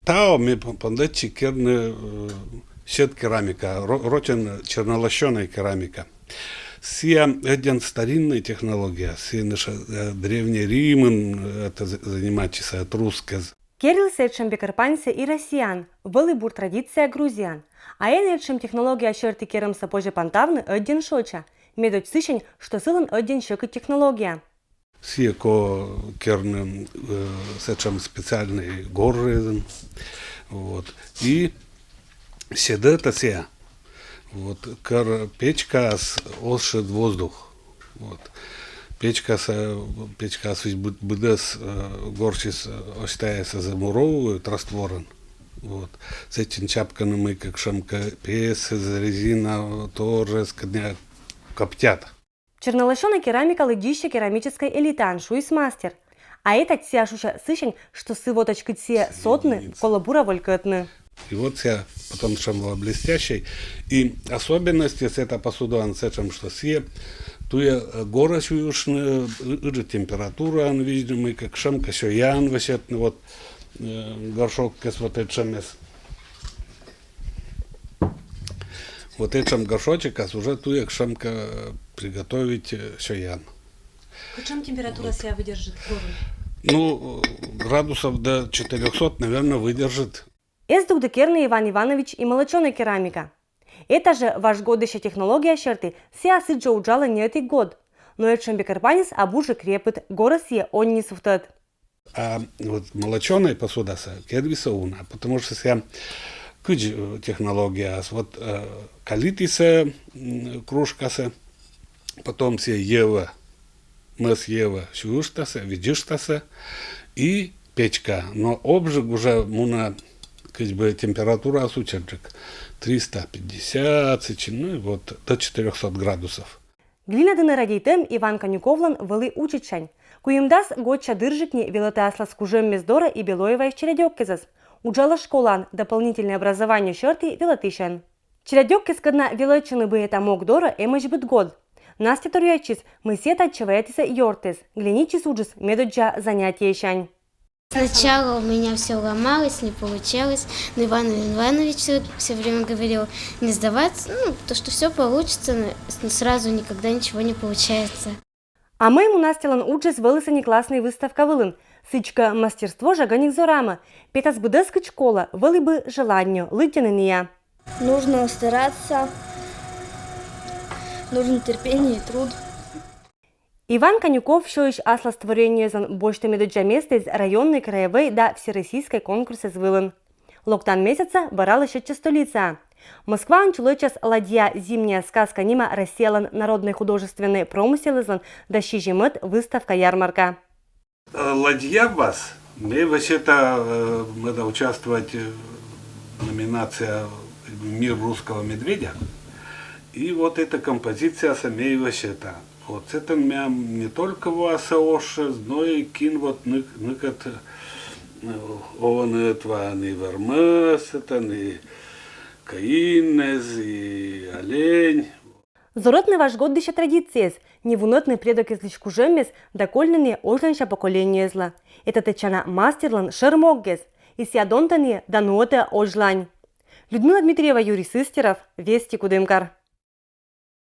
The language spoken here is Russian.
Тау ми пандачи керны сет керамика, ротен чернолощеная керамика. Сия один старинная технология, сия наша древний Рим, это занимается от русского. Керил сечем бекарпанься и россиян, вели бур традиция грузиян. А енечем технология шерти керам сапоже пантавны один шоча. Медоч сыщен, что сылан один щеки технология. Сия ко керны сечем специальные горы, вот. И седета сия. Вот, печка с ошит воздух. Вот. Печка с бдс горчис остается замуровывают растворен. Вот. С этим чапками мы как шамка пес, резина тоже скдня коптят. Чернолощеная керамика лыдище керамической элитан шуйсмастер. А это тяшуша сыщен, что сывоточки те сотны колобура волькотны. И вот я потом шамла блестящий. И особенность с этой посуды, он сечем, что все туя горочуюшны, и температура, он видимый, как шамка, все ян высетный, вот горшок с вот этим вот этим горшочек, а уже туя шамка приготовить все ян. Почем температура себя выдержит гору? Ну, градусов до 400, наверное, выдержит. Эздук декерный Иван Иванович и молоченая керамика. Это же ваш годыща технология шерты, сия сыджа уджала не этот год. Но это бекарпанец абуже крепит, гора сия он не суфтет. А вот молоченая посуда кедвиса уна, потому что вся технология, вот калитиса кружкаса, потом все ева, мыс ева шуштаса, видиштаса и печка, но обжиг уже муна как бы температура сучаджик 350, ну вот до 400 градусов. Глина дыны радейтем Иван Конюковлан вели учичань. Куимдас гоча дыржикни велотасла с кужем мездора и белоева из чередёккезас. Уджала школан дополнительное образование шерты велотыщан. Чередёккез кадна велочины бы это мог дора эмыч быт год. Настя турячис мы сета чеваетиса йортес. Глиничис уджис медоджа занятие щань. Сначала у меня все ломалось, не получалось, но Иван Иванович все время говорил не сдаваться, то, что все получится, но сразу никогда ничего не получается. А мы ему Настилан уджис вылысани классный выставка вылын. Сычка мастерство жаганик зорама. Петас быдэска школа, вылы бы желанию, лытяныния. Нужно стараться, нужно терпение и труд. Иван Конюков шоиш асла створение зан боштами доджа места из районной краевой до всероссийской конкурса звылын. Локтан месяца барал еще столица. Москва начала час ладья «Зимняя сказка» нима расселан народный художественный промысел излан да щижимет выставка ярмарка. Ладья вас, мы вообще-то участвовать в номинации «Мир русского медведя». И вот эта композиция самей вообще-то. Вот это меня не только вас оше, но и кин вот ныкат он этого не вермес, это не каинез и олень. Зоротный ваш год дыша традициес, невунотный предок из личку жемес, докольные ожданща поколение зла. Это течана мастерлан шермоггес, и сиадонтани дануоте ожлань. Людмила Дмитриева, Юрий Сыстеров, Вести Кудымкар.